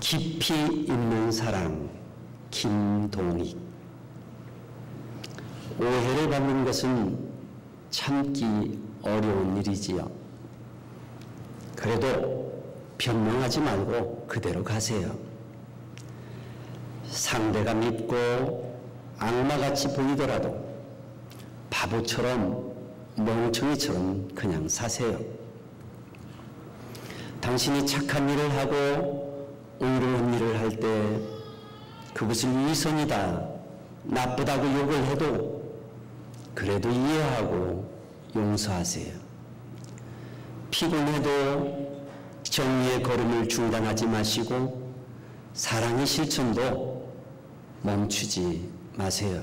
깊이 있는 사랑, 김동익. 오해를 받는 것은 참기 어려운 일이지요. 그래도 변명하지 말고 그대로 가세요. 상대가 밉고 악마같이 보이더라도 바보처럼 멍청이처럼 그냥 사세요. 당신이 착한 일을 하고 의로운 일을 할 때 그것을 위선이다, 나쁘다고 욕을 해도 그래도 이해하고 용서하세요. 피곤해도 정의의 걸음을 중단하지 마시고 사랑의 실천도 멈추지 마세요.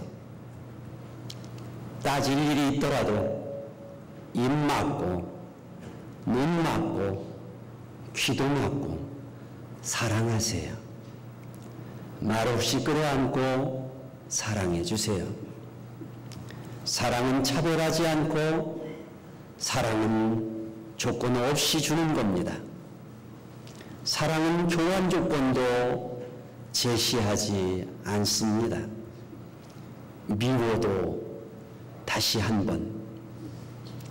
따질 일이 있더라도 입 막고 눈 막고 귀도 막고 사랑하세요. 말없이 끌어안고 사랑해 주세요. 사랑은 차별하지 않고 사랑은 조건 없이 주는 겁니다. 사랑은 교환 조건도 제시하지 않습니다. 미워도 다시 한번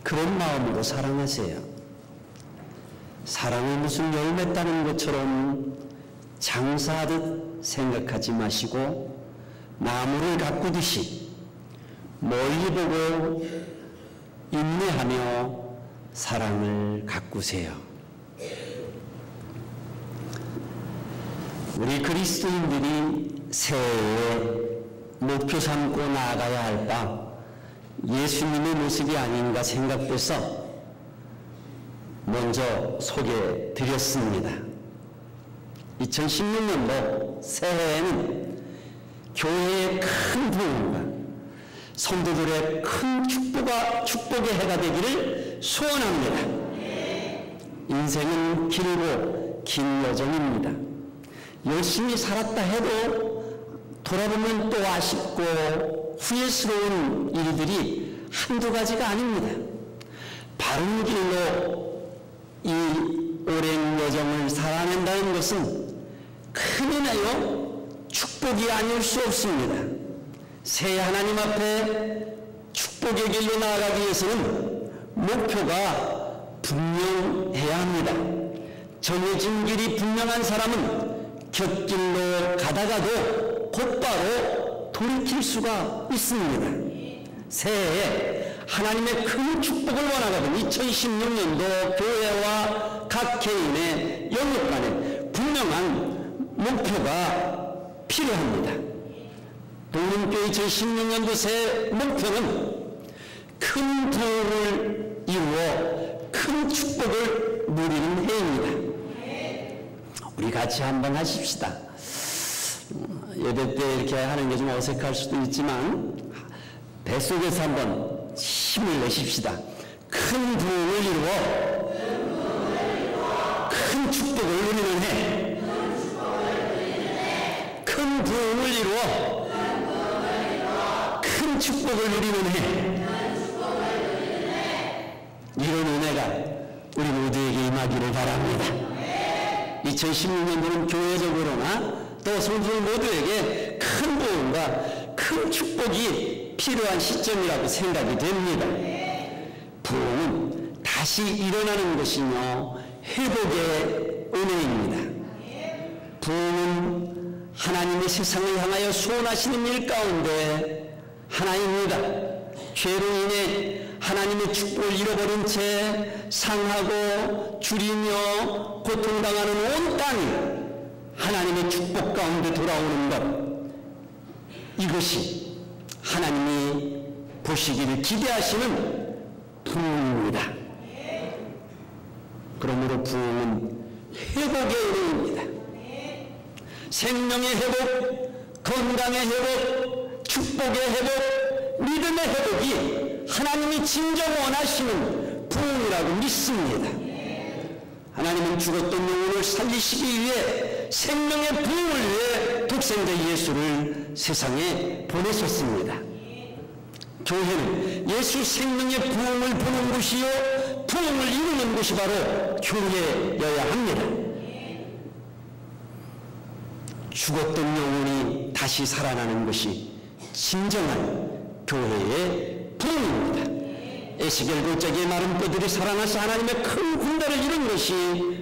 그런 마음으로 사랑하세요. 사랑을 무슨 열매 따는 것처럼 장사하듯 생각하지 마시고 나무를 가꾸듯이 멀리 보고 인내하며 사랑을 가꾸세요. 우리 그리스도인들이 새해에 목표 삼고 나아가야 할 바 예수님의 모습이 아닌가 생각돼서 먼저 소개드렸습니다. 2016년도 새해에는 교회의 큰 부흥과 성도들의 큰 축복의 해가 되기를 소원합니다. 인생은 길고 긴 여정입니다. 열심히 살았다 해도 돌아보면 또 아쉽고 후회스러운 일들이 한두 가지가 아닙니다. 바른 길로 이 오랜 여정을 살아낸다는 것은 큰 은혜요 축복이 아닐 수 없습니다. 새해 하나님 앞에 축복의 길로 나아가기 위해서는 목표가 분명해야 합니다. 정해진 길이 분명한 사람은 곁길로 가다가도 곧바로 돌이킬 수가 있습니다. 새해에 하나님의 큰 축복을 원하거든 2016년도 교회와 각 개인의 영역 간에 분명한 목표가 필요합니다. 동문교회 2016년도 새 목표는 큰 부흥을 이루어 큰 축복을 누리는 해입니다. 우리 같이 한번 하십시다. 예배 때 이렇게 하는 게 좀 어색할 수도 있지만 뱃속에서 한번 힘을 내십시다. 큰 부흥을 이루어 큰 축복을 누리는 해. 큰 부흥을 이루어 큰 축복을 누리는 해. 이런 은혜가 우리 모두에게 임하기를 바랍니다. 2016년도는 교회적으로나 또 성도들 모두에게 큰 부흥과 큰 축복이 필요한 시점이라고 생각이 됩니다. 부흥은 다시 일어나는 것이며 회복의 은혜입니다. 부흥은 하나님의 세상을 향하여 소원하시는 일 가운데 하나입니다. 죄로 인해 하나님의 축복을 잃어버린 채 상하고 줄이며 고통당하는 온 땅이 하나님의 축복 가운데 돌아오는 것, 이것이 하나님이 보시기를 기대하시는 부흥입니다. 그러므로 부흥은 회복의 은혜입니다. 생명의 회복, 건강의 회복, 축복의 회복, 믿음의 회복이 하나님이 진정 원하시는 부흥이라고 믿습니다. 하나님은 죽었던 영혼을 살리시기 위해 생명의 부흥을 위해 독생자 예수를 세상에 보내셨습니다. 교회는 예수 생명의 부흥을 보는 곳이요 부흥을 이루는 곳이 바로 교회여야 합니다. 죽었던 영혼이 다시 살아나는 것이 진정한 교회의 부흥입니다. 에스겔 골짜기의 마른 뼈들이 살아나서 하나님의 큰 군대를 이룬 것이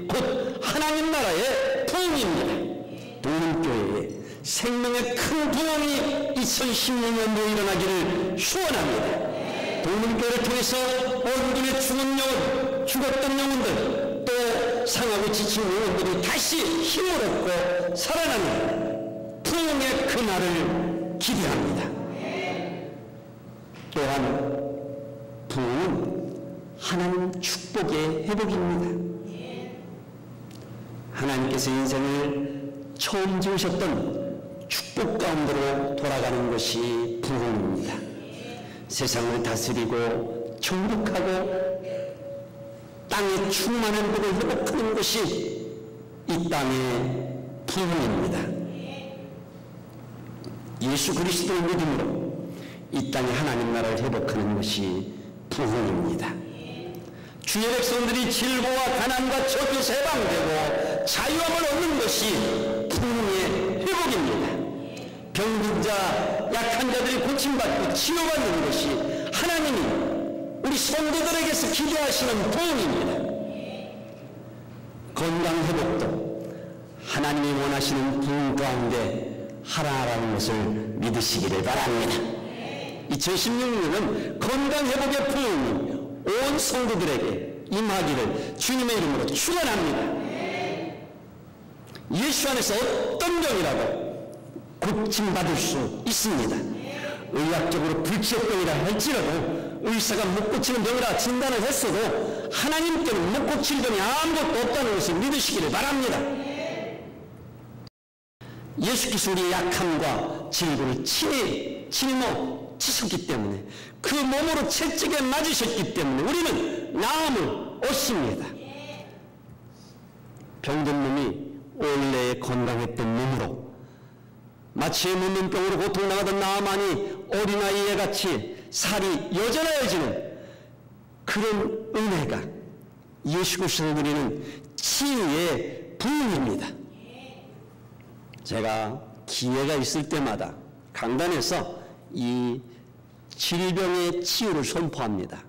곧 하나님 나라의 부흥입니다. 동문교회의 생명의 큰 부흥이 2016년도에 일어나기를 소원합니다. 동문교회를 통해서 얼굴에 죽은 영혼, 죽었던 영혼들, 또 상하고 지친 영혼들이 다시 힘을 얻고 살아나는 부흥의 그날을 기대합니다. 또한 부흥은 하나님 축복의 회복입니다. 하나님께서 인생을 처음 지으셨던 축복 가운데로 돌아가는 것이 부흥입니다. 세상을 다스리고 정복하고 땅의 충만한 행복을 회복하는 것이 이 땅의 부흥입니다. 예수 그리스도를 믿음으로 이 땅에 하나님 나라를 회복하는 것이 부흥입니다. 주의 백성들이 질고와 가난과 적에서 해방되고 자유함을 얻는 것이 부흥의 회복입니다. 병든 자, 약한 자들이 고침받고 치료받는 것이 하나님이 우리 성도들에게서 기대하시는 부흥입니다. 건강 회복도 하나님이 원하시는 부흥 가운데 하나라는 것을 믿으시기를 바랍니다. 2016년은 건강 회복의 부흥이 온 성도들에게 임하기를 주님의 이름으로 축원합니다. 예수 안에서 어떤 병이라도 고침받을 수 있습니다. 의학적으로 불치병이라 할지라도 의사가 못 고치는 병이라 진단을 했어도 하나님께는 못 고칠 병이 아무것도 없다는 것을 믿으시기를 바랍니다. 예수께서 우리의 약함과 질고를 친히 치셨기 때문에 그 몸으로 채찍에 맞으셨기 때문에 우리는 나음을 얻습니다. 병든 몸이 원래 건강했던 몸으로 마치 문민병으로 고통당하던 나아만이 어린아이에 같이 살이 여전해지는 그런 은혜가 예수 그리스도를 드리는 치유의 부흥입니다. 제가 기회가 있을 때마다 강단에서 이 질병의 치유를 선포합니다.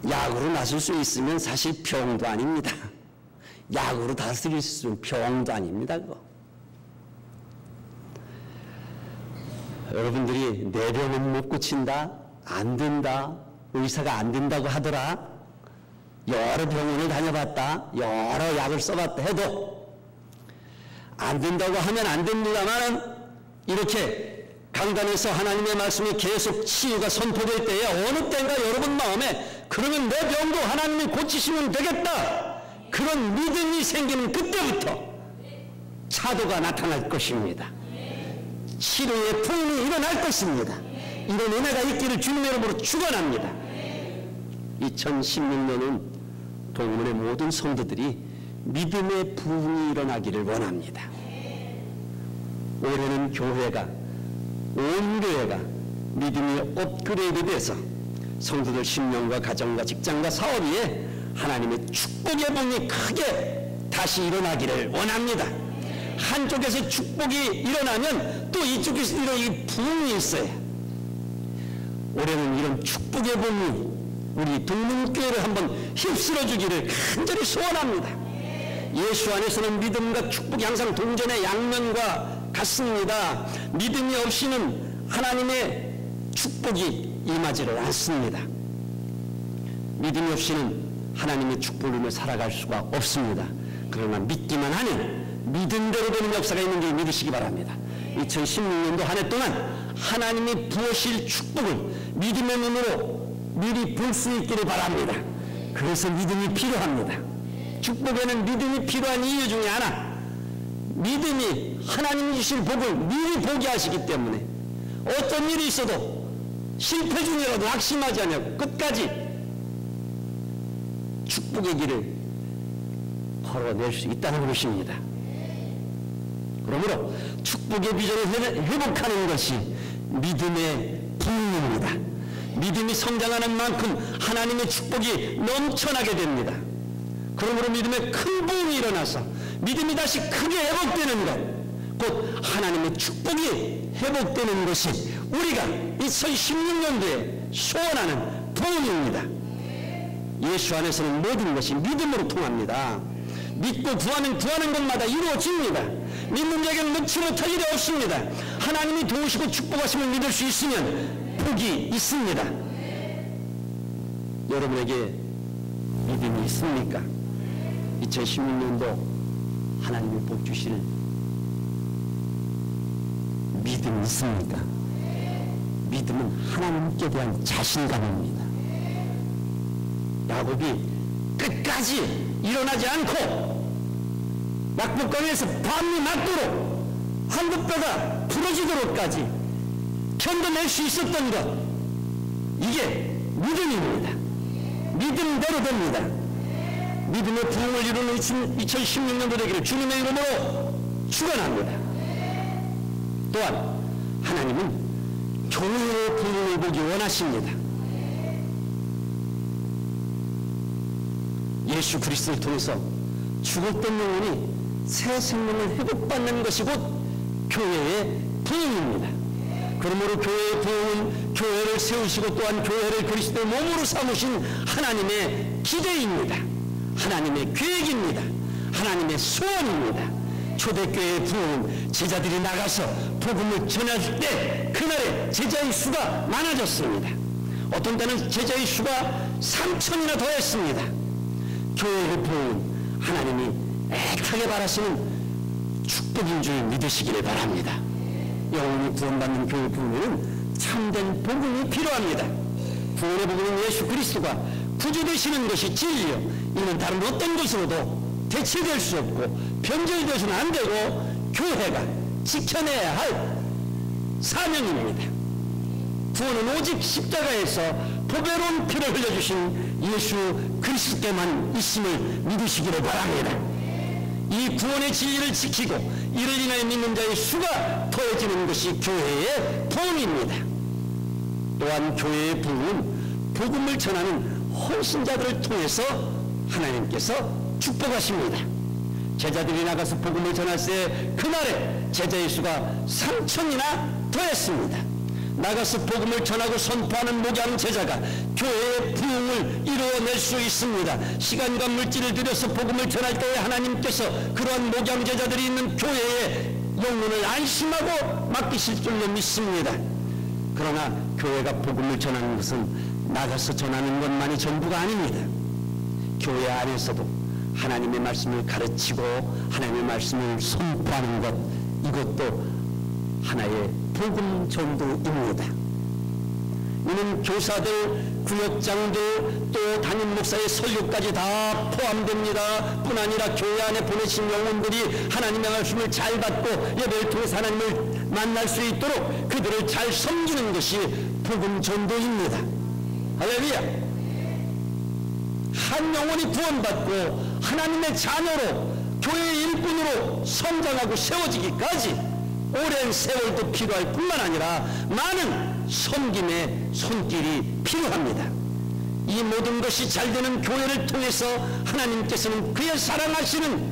약으로 나설 수 있으면 사실 병도 아닙니다. 약으로 다스릴 수 있으면 병도 아닙니다. 그거. 여러분들이 내 병은 못 고친다, 안 된다, 의사가 안 된다고 하더라, 여러 병원을 다녀봤다, 여러 약을 써봤다 해도 안 된다고 하면 안 됩니다만 이렇게 강단에서 하나님의 말씀이 계속 치유가 선포될 때에 어느 때인가 여러분 마음에 그러면 내 병도 하나님이 고치시면 되겠다, 그런 믿음이 생기는 그때부터 차도가 나타날 것입니다. 치료의 부흥이 일어날 것입니다. 이런 은혜가 있기를 주님의 이름으로 축원합니다. 2016년은 동문의 모든 성도들이 믿음의 부흥이 일어나기를 원합니다. 올해는 교회가, 온 교회가 믿음이 업그레이드돼서 성도들 심령과 가정과 직장과 사업 위에 하나님의 축복의 부흥이 크게 다시 일어나기를 원합니다. 한쪽에서 축복이 일어나면 또 이쪽에서 이 부흥이 있어요. 올해는 이런 축복의 부흥이 우리 동문교회를 한번 휩쓸어 주기를 간절히 소원합니다. 예수 안에서는 믿음과 축복이 항상 동전의 양면과 같습니다. 믿음이 없이는 하나님의 축복이 임하지를 않습니다. 믿음이 없이는 하나님의 축복을 누려 살아갈 수가 없습니다. 그러나 믿기만 하면 믿음대로 되는 역사가 있는 줄 믿으시기 바랍니다. 2016년도 한 해 동안 하나님이 부으실 축복을 믿음의 눈으로 미리 볼 수 있기를 바랍니다. 그래서 믿음이 필요합니다. 축복에는 믿음이 필요한 이유 중에 하나, 믿음이 하나님 주실 복을 미리 보게 하시기 때문에 어떤 일이 있어도 실패 중이라도 낙심하지 않고 끝까지 축복의 길을 걸어낼 수 있다는 것입니다. 그러므로 축복의 비전을 회복하는 것이 믿음의 부흥입니다. 믿음이 성장하는 만큼 하나님의 축복이 넘쳐나게 됩니다. 그러므로 믿음의 큰 부흥이 일어나는 일어나서 믿음이 다시 크게 회복되는 것, 곧 하나님의 축복이 회복되는 것이 우리가 2016년도에 소원하는 부흥입니다. 예수 안에서는 모든 것이 믿음으로 통합니다. 믿고 구하는 것마다 이루어집니다. 믿는 자에게는 넣지 못할 일이 없습니다. 하나님이 도우시고 축복하심을 믿을 수 있으면 복이 있습니다. 여러분에게 믿음이 있습니까? 2016년도 하나님이 복 주실 믿음이 있습니까? 믿음은 하나님께 대한 자신감입니다. 야곱이 끝까지 일어나지 않고 낙복강에서 밤이 맞도록 한둣뼈가 부러지도록까지 견뎌낼 수 있었던 것, 이게 믿음입니다. 믿음대로 됩니다. 믿음의 부흥을 이루는 2016년도 되기를 주님의 이름으로 축원합니다. 또한 하나님은 교회의 부흥을 보기 원하십니다. 예수 그리스도를 통해서 죽었던 영혼이 새 생명을 회복받는 것이 곧 교회의 부흥입니다. 그러므로 교회의 부흥은 교회를 세우시고 또한 교회를 그리스도의 몸으로 삼으신 하나님의 기대입니다. 하나님의 계획입니다. 하나님의 소원입니다. 초대교회의 부흥은 제자들이 나가서 복음을 전할 때 그날에 제자의 수가 많아졌습니다. 어떤 때는 제자의 수가 3,000이나 더했습니다. 교회의 부흥은 하나님이 애타게 바라시는 축복인 줄 믿으시기를 바랍니다. 영혼이 구원받는 교회 부흥에는 참된 복음이 필요합니다. 구원의 복음은 예수 그리스도가 구주 되시는 것이 진리요, 이는 다른 어떤 것으로도 대체될 수 없고 변절되어서는 안 되고 교회가 지켜내야 할 사명입니다. 구원은 오직 십자가에서 보배로운 피를 흘려주신 예수 그리스도께만 있음을 믿으시기를 바랍니다. 이 구원의 진리를 지키고 이를 인하여 믿는 자의 수가 더해지는 것이 교회의 부흥입니다. 또한 교회의 부흥은 복음을 전하는 헌신자들을 통해서 하나님께서 축복하십니다. 제자들이 나가서 복음을 전할 때 그날에 제자의 수가 3,000이나 더했습니다. 나가서 복음을 전하고 선포하는 목양 제자가 교회의 부흥을 이루어낼 수 있습니다. 시간과 물질을 들여서 복음을 전할 때에 하나님께서 그러한 목양 제자들이 있는 교회의 영혼을 안심하고 맡기실 줄로 믿습니다. 그러나 교회가 복음을 전하는 것은 나가서 전하는 것만이 전부가 아닙니다. 교회 안에서도 하나님의 말씀을 가르치고 하나님의 말씀을 선포하는 것, 이것도 하나의 복음 전도입니다. 이는 교사들, 구역장들, 또 담임 목사의 설교까지 다 포함됩니다. 뿐 아니라 교회 안에 보내신 영혼들이 하나님의 말씀을 잘 받고 예배를 통해서 하나님을 만날 수 있도록 그들을 잘 섬기는 것이 복음 전도입니다. 할렐루야! 한 영혼이 구원받고 하나님의 자녀로 교회의 일꾼으로 성장하고 세워지기까지 오랜 세월도 필요할 뿐만 아니라 많은 섬김의 손길이 필요합니다. 이 모든 것이 잘 되는 교회를 통해서 하나님께서는 그의 사랑하시는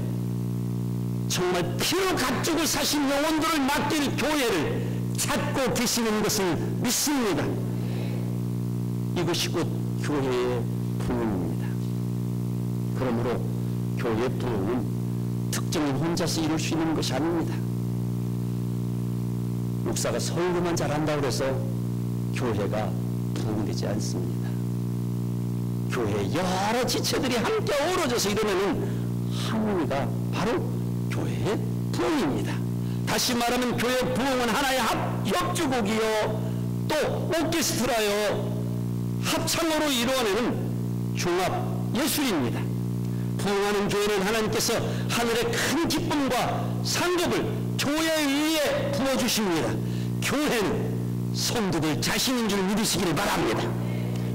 정말 피로 가죽을 사신 영혼들을 맡길 교회를 찾고 계시는 것을 믿습니다. 이것이 곧 교회의 부흥입니다. 그러므로 교회의 부흥은 특정인 혼자서 이룰 수 있는 것이 아닙니다. 목사가 설교만 잘한다고 해서 교회가 부흥되지 않습니다. 교회의 여러 지체들이 함께 어우러져서 이루어내는 하모니가 바로 교회의 부흥입니다. 다시 말하면 교회의 부흥은 하나의 협주곡이요, 또 오케스트라요, 합창으로 이루어내는 종합 예술입니다. 부흥하는 교회는 하나님께서 하늘의 큰 기쁨과 상급을 교회 위에 부어주십니다. 교회는 성도들 자신인 줄 믿으시기를 바랍니다.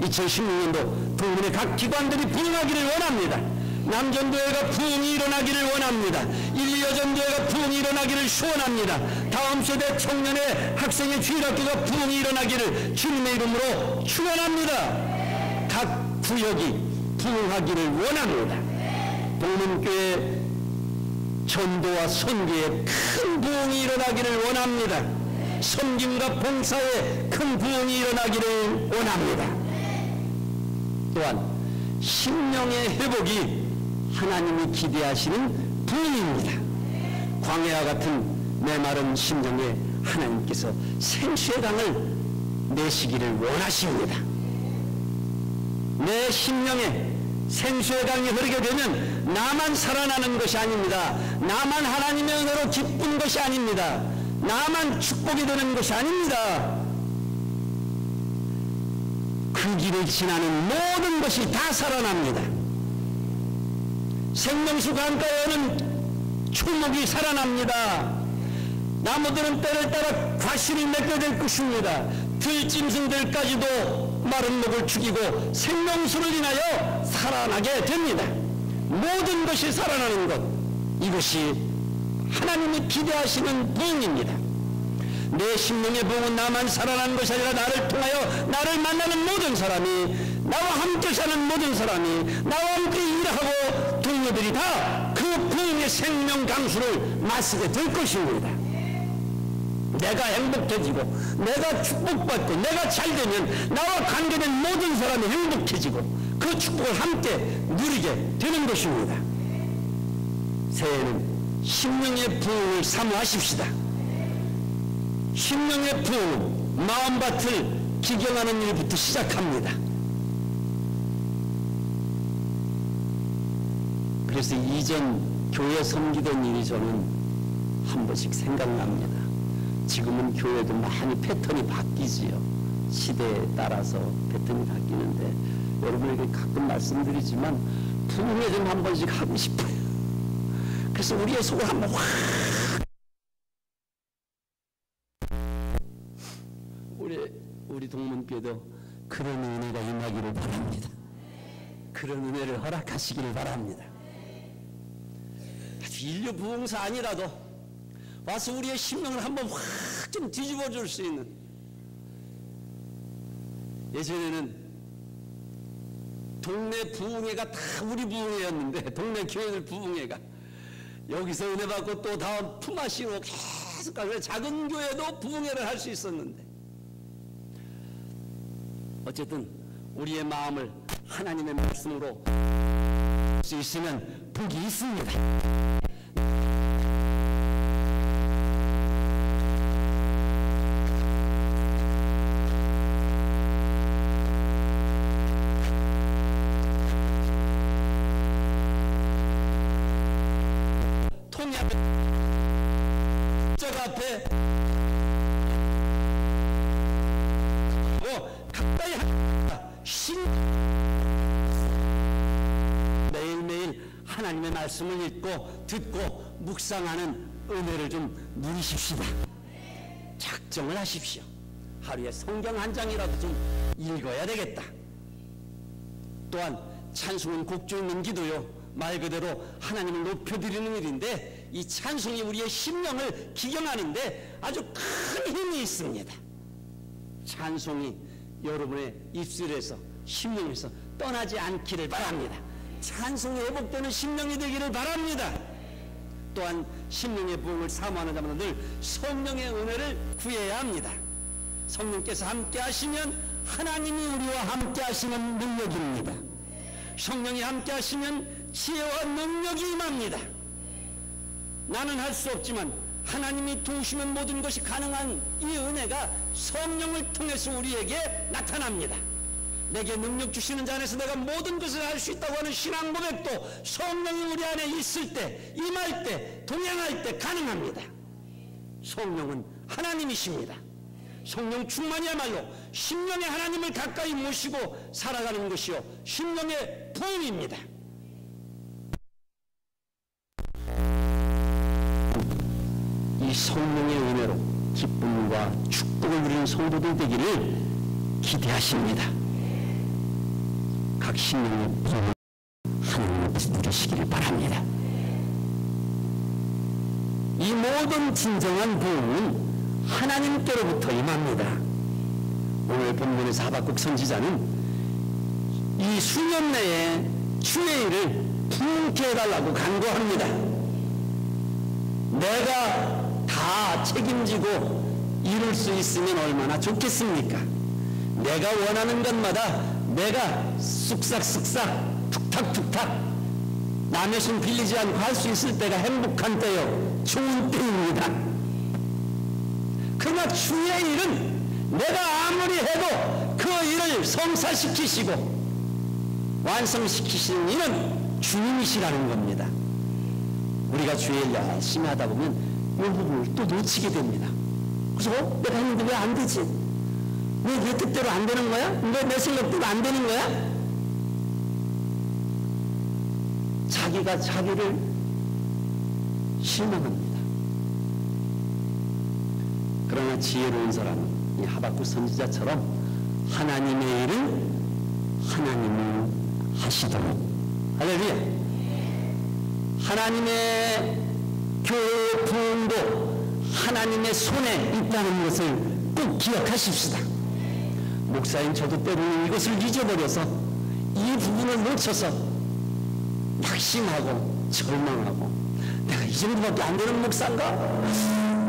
2016년도 동문의 각 기관들이 부흥하기를 원합니다. 남전도회가 부흥이 일어나기를 원합니다. 1, 2여 전도회가 부흥이 일어나기를 소원합니다. 다음 세대 청년의 학생의 주일학교가 부흥이 일어나기를 주님의 이름으로 축원합니다. 각 구역이 부흥하기를 원합니다. 동문교회 전도와 선교에 큰 부흥이 일어나기를 원합니다. 섬김과 봉사에 큰 부흥이 일어나기를 원합니다. 또한 심령의 회복이 하나님이 기대하시는 부흥입니다. 광야와 같은 메마른 심령에 하나님께서 생수의 강을 내시기를 원하십니다. 내 심령에 생수의 강이 흐르게 되면 나만 살아나는 것이 아닙니다. 나만 하나님의 은혜로 기쁜 것이 아닙니다. 나만 축복이 되는 것이 아닙니다. 그 길을 지나는 모든 것이 다 살아납니다. 생명수 강가에는 초목이 살아납니다. 나무들은 때를 따라 과실을 맺게 될 것입니다. 들짐승들까지도 마른 목을 죽이고 생명수를 인하여 살아나게 됩니다. 모든 것이 살아나는 것, 이것이 하나님이 기대하시는 부흥입니다. 내 심령의 부흥은 나만 살아나는 것이 아니라 나를 통하여 나를 만나는 모든 사람이, 나와 함께 사는 모든 사람이, 나와 함께 일하고 동료들이 다 그 부흥의 생명 강수를 마시게 될 것입니다. 내가 행복해지고 내가 축복받고 내가 잘되면 나와 관계된 모든 사람이 행복해지고 그 축복을 함께 누리게 되는 것입니다. 새해에는 심령의 부흥을 사모하십시다. 심령의 부흥은 마음밭을 기경하는 일부터 시작합니다. 그래서 이전 교회 섬기던 일이 저는 한 번씩 생각납니다. 지금은 교회도 많이 패턴이 바뀌지요. 시대에 따라서 패턴이 바뀌는데 여러분에게 가끔 말씀드리지만 부흥회 좀 한 번씩 하고 싶어요. 그래서 우리의 속을 한번 확 우리 동문교회도 그런 은혜가 임하기를 바랍니다. 그런 은혜를 허락하시기를 바랍니다. 인류 부흥사 아니라도 와서 우리의 심령을 한번 확 좀 뒤집어 줄 수 있는. 예전에는 동네 부흥회가 다 우리 부흥회였는데, 동네 교회들 부흥회가 여기서 은혜 받고 또 다음 품앗이로 계속 가서 작은 교회도 부흥회를 할 수 있었는데, 어쨌든 우리의 마음을 하나님의 말씀으로 할 수 있으면 복이 있습니다. 앞에 가까이 매일매일 하나님의 말씀을 읽고 듣고 묵상하는 은혜를 좀 누리십시다. 작정을 하십시오. 하루에 성경 한 장이라도 좀 읽어야 되겠다. 또한 찬송은 곡조 있는 기도요, 말 그대로 하나님을 높여드리는 일인데, 이 찬송이 우리의 심령을 기경하는데 아주 큰 힘이 있습니다. 찬송이 여러분의 입술에서, 심령에서 떠나지 않기를 바랍니다. 찬송이 회복되는 심령이 되기를 바랍니다. 또한 심령의 부흥을 사모하는 자마다 늘 성령의 은혜를 구해야 합니다. 성령께서 함께 하시면 하나님이 우리와 함께 하시는 능력입니다. 성령이 함께 하시면 지혜와 능력이 임합니다. 나는 할 수 없지만 하나님이 도우시면 모든 것이 가능한 이 은혜가 성령을 통해서 우리에게 나타납니다. 내게 능력 주시는 자 안에서 내가 모든 것을 할 수 있다고 하는 신앙 고백도 성령이 우리 안에 있을 때, 임할 때, 동행할 때 가능합니다. 성령은 하나님이십니다. 성령 충만이야말로 심령의 하나님을 가까이 모시고 살아가는 것이요, 심령의 부흥입니다. 이 성령의 은혜로 기쁨과 축복을 누리는 성도들 되기를 기대하십니다. 각 심령의 부흥을 하나님께서 누리시기를 바랍니다. 이 모든 진정한 부흥은 하나님께로부터 임합니다. 오늘 본문에서 하박국 선지자는 이 수년 내에 주의 일을 부흥케 해달라고 간구합니다. 내가 다 책임지고 이룰 수 있으면 얼마나 좋겠습니까? 내가 원하는 것마다 내가 쑥싹쑥싹 툭탁툭탁 남의 손 빌리지 않고 할 수 있을 때가 행복한 때요, 좋은 때입니다. 그러나 주의 일은 내가 아무리 해도 그 일을 성사시키시고 완성시키시는 일은 주님이시라는 겁니다. 우리가 주의 일 열심히 하다 보면 이 부분을 또 놓치게 됩니다. 그래서 내가 했는데 왜 안 되지? 왜 내 뜻대로 안 되는 거야? 왜 내 생각대로 안 되는 거야? 자기가 자기를 실망합니다. 그러나 지혜로운 사람은 이 하박국 선지자처럼 하나님의 일은 하나님이 하시도록, 할렐루야, 하나님의 교회의 부흥도 하나님의 손에 있다는 것을 꼭 기억하십시다. 목사인 저도 때로는 이것을 잊어버려서 이 부분을 놓쳐서 낙심하고 절망하고, 내가 이 정도밖에 안 되는 목사인가?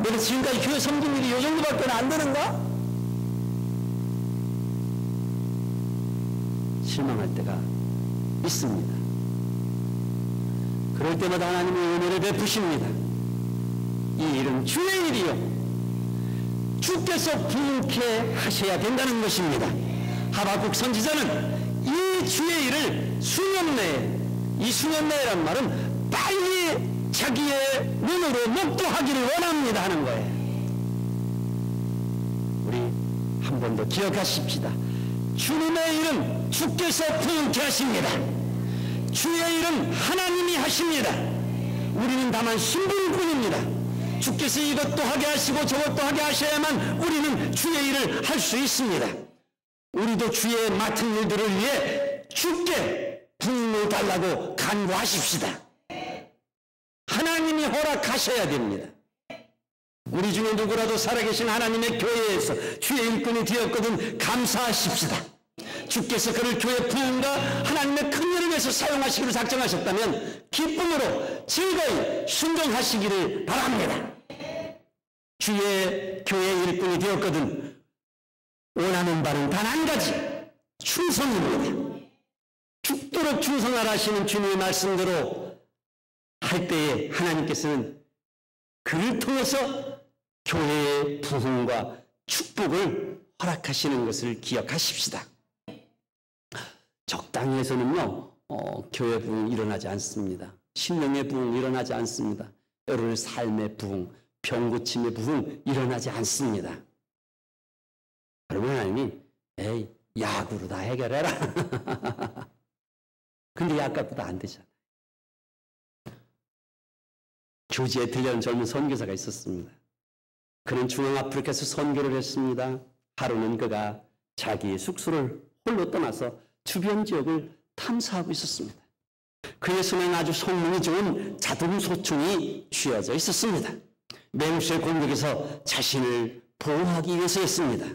내가 지금까지 교회 섬긴 일이 이 정도밖에 안 되는가? 실망할 때가 있습니다. 그럴 때마다 하나님의 은혜를 베푸십니다. 이 일은 주의 일이요, 주께서 부흥케 하셔야 된다는 것입니다. 하박국 선지자는 이 주의 일을 수년 내에, 이 수년 내란 말은 빨리 자기의 눈으로 목도하기를 원합니다 하는 거예요. 우리 한 번 더 기억하십시다. 주님의 일은 주께서 부흥케 하십니다. 주의 일은 하나님이 하십니다. 우리는 다만 신분뿐입니다. 주께서 이것도 하게 하시고 저것도 하게 하셔야만 우리는 주의 일을 할 수 있습니다. 우리도 주의 맡은 일들을 위해 주께 부흥을 달라고 간구하십시다. 하나님이 허락하셔야 됩니다. 우리 중에 누구라도 살아계신 하나님의 교회에서 주의 일꾼이 되었거든 감사하십시다. 주께서 그를 교회 부흥과 하나님의 큰 일을 위해서 사용하시기로 작정하셨다면 기쁨으로 즐거이 순종하시기를 바랍니다. 주의 교회 일꾼이 되었거든 원하는 바는 단 한 가지, 충성입니다. 죽도록 충성하라 하시는 주님의 말씀대로 할 때에 하나님께서는 그를 통해서 교회의 부흥과 축복을 허락하시는 것을 기억하십시다. 적당히 해서는요, 교회 부흥 일어나지 않습니다. 신령의 부흥 일어나지 않습니다. 여러분의 삶의 부흥, 병고침의 부흥 일어나지 않습니다. 그러면 하나님이 에이 야구로 다 해결해라. 근데 약값보다 안 되잖아요. 교지에 들려온 젊은 선교사가 있었습니다. 그는 중앙아프리카에서 선교를 했습니다. 하루는 그가 자기의 숙소를 홀로 떠나서 주변 지역을 탐사하고 있었습니다. 그의 손에는 아주 성능이 좋은 자동 소총이 쥐어져 있었습니다. 맹수의 공격에서 자신을 보호하기 위해서였습니다.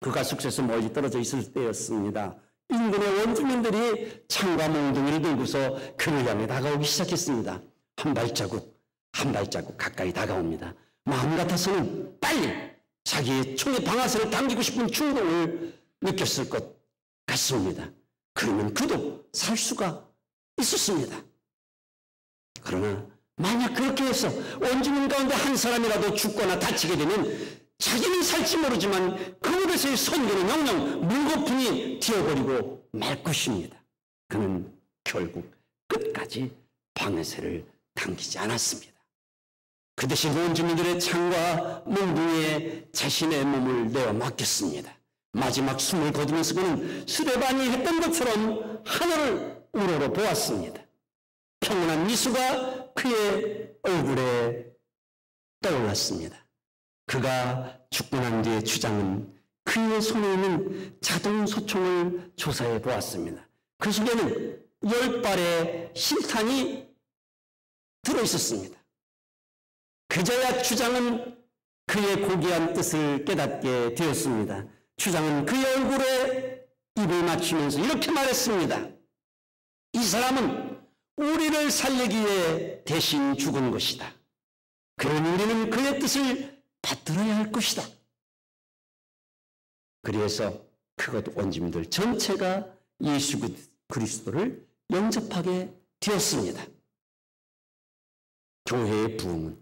그가 숙소에서 멀리 떨어져 있을 때였습니다. 인근의 원주민들이 창과 몽둥이를 들고서 그를 향해 다가오기 시작했습니다. 한 발자국 한 발자국 가까이 다가옵니다. 마음 같아서는 빨리 자기의 총의 방아쇠를 당기고 싶은 충동을 느꼈을 것 같습니다. 그러면 그도 살 수가 있었습니다. 그러나 만약 그렇게 해서 원주민 가운데 한 사람이라도 죽거나 다치게 되면 자기는 살지 모르지만 그곳에서의 선교는 영영 물거품이 되어버리고 말 것입니다. 그는 결국 끝까지 방아쇠를 당기지 않았습니다. 그 대신 원주민들의 창과 몽둥이에 자신의 몸을 내어 맡겼습니다. 마지막 숨을 거두면서 그는 스데반이 했던 것처럼 하늘을 우러러 보았습니다. 평온한 미소가 그의 얼굴에 떠올랐습니다. 그가 죽고 난 뒤의 주장은 그의 손에 있는 자동 소총을 조사해 보았습니다. 그 속에는 10발의 실탄이 들어있었습니다. 그제야 주장은 그의 고귀한 뜻을 깨닫게 되었습니다. 주장은 그의 얼굴에 입을 맞추면서 이렇게 말했습니다. 이 사람은 우리를 살리기 위해 대신 죽은 것이다. 그러니 우리는 그의 뜻을 받들어야 할 것이다. 그래서 그것 원주민들 전체가 예수 그리스도를 영접하게 되었습니다. 교회의 부흥은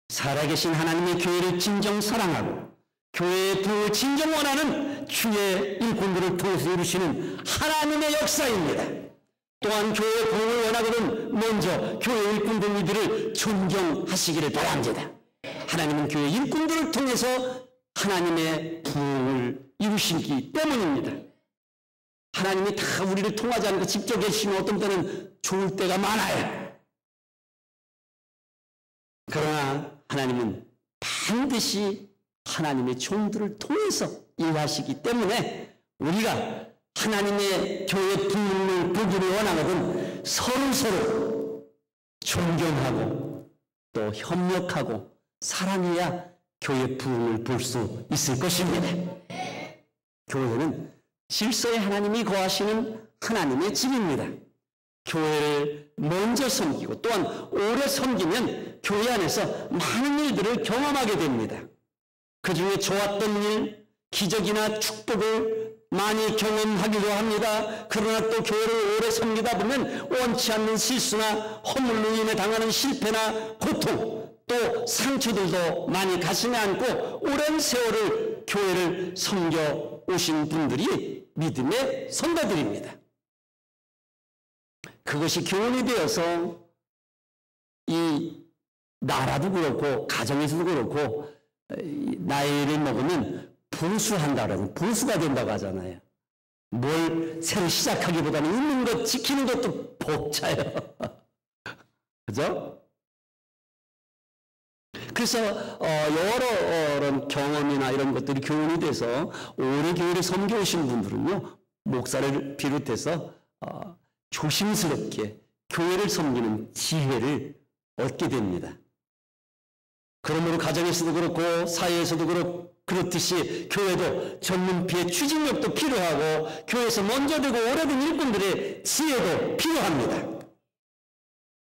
살아계신 하나님의 교회를 진정 사랑하고 교회의 부흥을 진정 원하는 주의 일꾼들을 통해서 이루시는 하나님의 역사입니다. 또한 교회의 부흥을 원하거든 먼저 교회 일꾼들 이들을 존경하시기를 바랍니다. 하나님은 교회 일꾼들을 통해서 하나님의 부흥을 이루시기 때문입니다. 하나님이 다 우리를 통하지 않고 직접 해주시면 어떤 때는 좋을 때가 많아요. 그러나 하나님은 반드시 하나님의 종들을 통해서 일하시기 때문에 우리가 하나님의 교회 부흥을 보기를 원하거든 서로서로 존경하고 또 협력하고 사랑해야 교회 부흥을 볼 수 있을 것입니다. 교회는 질서의 하나님이 거하시는 하나님의 집입니다. 교회를 먼저 섬기고 또한 오래 섬기면 교회 안에서 많은 일들을 경험하게 됩니다. 그 중에 좋았던 일, 기적이나 축복을 많이 경험하기도 합니다. 그러나 또 교회를 오래 섬기다 보면 원치 않는 실수나 허물로 인해 당하는 실패나 고통, 또 상처들도 많이 가슴에 안고 오랜 세월을 교회를 섬겨 오신 분들이 믿음의 선배들입니다. 그것이 교훈이 되어서 이 나라도 그렇고 가정에서도 그렇고 나이를 먹으면 보수한다고 보수가 된다고 하잖아요. 뭘 새로 시작하기보다는 있는 것 지키는 것도 벅차요. 그죠? 그래서 여러 경험이나 이런 것들이 교훈이 돼서 오래 교회를 섬겨오신 분들은요, 목사를 비롯해서 조심스럽게 교회를 섬기는 지혜를 얻게 됩니다. 그러므로 가정에서도 그렇고 사회에서도 그렇듯이 교회도 전문피의 추진력도 필요하고 교회에서 먼저 되고 오래된 일꾼들의 지혜도 필요합니다.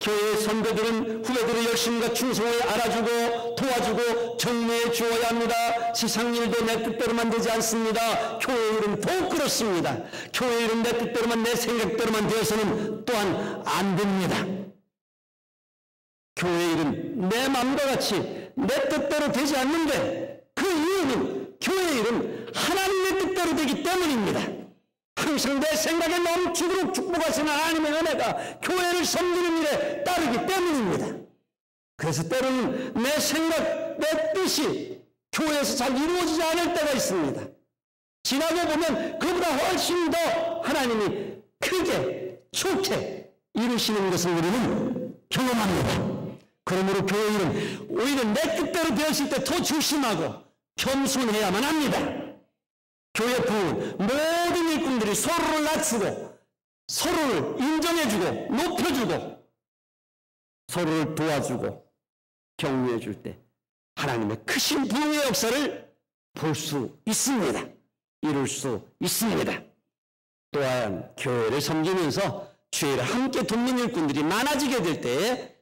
교회의 선배들은 후배들의 열심과 충성을 알아주고 도와주고 격려해 주어야 합니다. 세상 일도 내 뜻대로만 되지 않습니다. 교회 일은 더욱 그렇습니다. 교회 일은 내 뜻대로만 내 생각대로만 되어서는 또한 안 됩니다. 교회 일은 내 마음과 같이 내 뜻대로 되지 않는데 그 이유는 교회 일은 하나님의 뜻대로 되기 때문입니다. 항상 내 생각에 넘치도록 축복하시는 하나님의 은혜가 교회를 섬기는 일에 따르기 때문입니다. 그래서 때로는 내 생각, 내 뜻이 교회에서 잘 이루어지지 않을 때가 있습니다. 지나고 보면 그보다 훨씬 더 하나님이 크게, 좋게 이루시는 것을 우리는 경험합니다. 그러므로 교회 일은 오히려 내 뜻대로 되었을 때 더 조심하고 겸손해야만 합니다. 교회 부흥은 모든 일꾼들이 서로를 낮추고 서로를 인정해주고 높여주고 서로를 도와주고 격려해줄 때 하나님의 크신 부흥의 역사를 볼 수 있습니다. 이룰 수 있습니다. 또한 교회를 섬기면서 주의를 함께 돕는 일꾼들이 많아지게 될 때에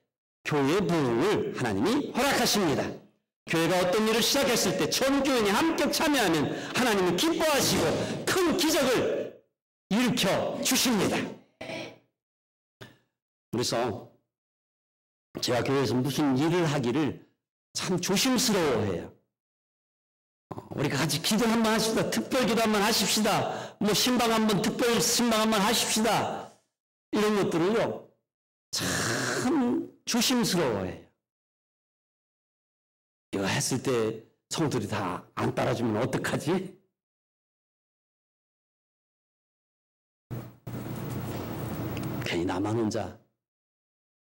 교회 부흥을 하나님이 허락하십니다. 교회가 어떤 일을 시작했을 때 전 교인이 함께 참여하면 하나님은 기뻐하시고 큰 기적을 일으켜 주십니다. 그래서 제가 교회에서 무슨 일을 하기를 참 조심스러워해요. 우리가 같이 기도 한번 하십시다. 특별 기도 한번 하십시다. 뭐 신방 한번 특별 신방 한번 하십시다. 이런 것들을요 참 조심스러워해요. 이거 했을 때 성도들이 다 안 따라주면 어떡하지? 괜히 나만 혼자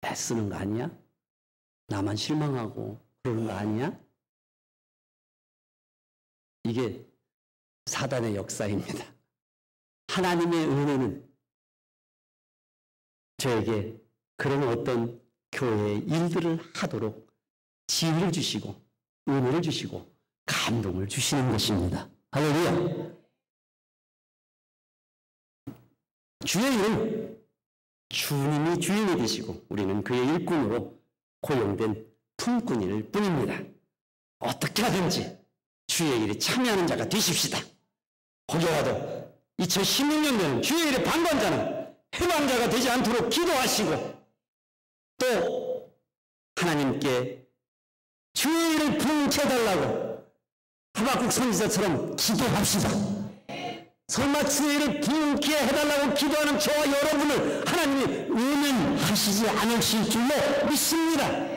애쓰는 거 아니야? 나만 실망하고 그러는 거 아니야? 이게 사단의 역사입니다. 하나님의 은혜는 저에게 그런 어떤 교회의 일들을 하도록 지혜를 주시고 은혜를 주시고 감동을 주시는 것입니다. 할렐루야. 주의 일은 주님이 주인이 되시고 우리는 그의 일꾼으로 고용된 품꾼일 뿐입니다. 어떻게 하든지 주의 일에 참여하는 자가 되십시다. 혹여라도 2016년도에는 주의 일의 방관자는 해방자가 되지 않도록 기도하시고 또 하나님께 주의 일을 부응케 해달라고 하박국 선지자처럼 기도합시다. 설마 주의 일을 부응케 해달라고 기도하는 저와 여러분을 하나님이 외면하시지 않으실 줄로 믿습니다.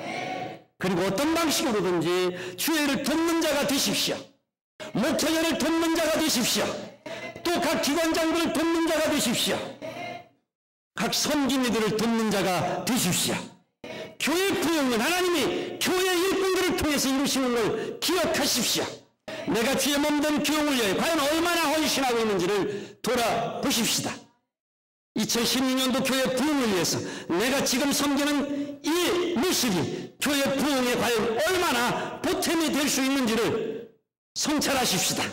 그리고 어떤 방식으로든지 주의 일을 돕는 자가 되십시오. 목회자를 돕는 자가 되십시오. 또 각 기관장들을 돕는 자가 되십시오. 각 섬김이들을 돕는 자가 되십시오. 교회 부흥은 하나님이 교회 일꾼들을 통해서 이루시는 걸 기억하십시오. 내가 주의 몸된 교회를 위해 과연 얼마나 헌신하고 있는지를 돌아보십시다. 2016년도 교회 부흥을 위해서 내가 지금 섬기는 이 모습이 교회 부흥에 과연 얼마나 보탬이 될 수 있는지를 성찰하십시다.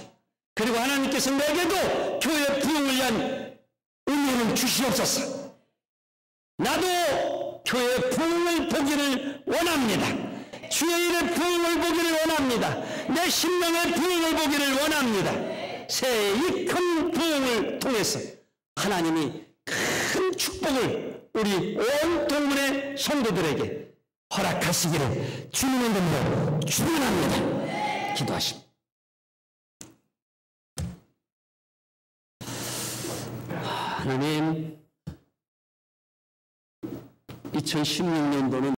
그리고 하나님께서 내게도 교회 부흥을 위한 은혜를 주시옵소서. 나도 교회 부흥을 보기를 원합니다. 주의 일의 부흥을 보기를 원합니다. 내 심령의 부흥을 보기를 원합니다. 새해 이 큰 부흥을 통해서 하나님이 큰 축복을 우리 온 동문의 성도들에게 허락하시기를 주님의 이름으로 축원합니다. 기도하십니다. 하나님, 2016년도는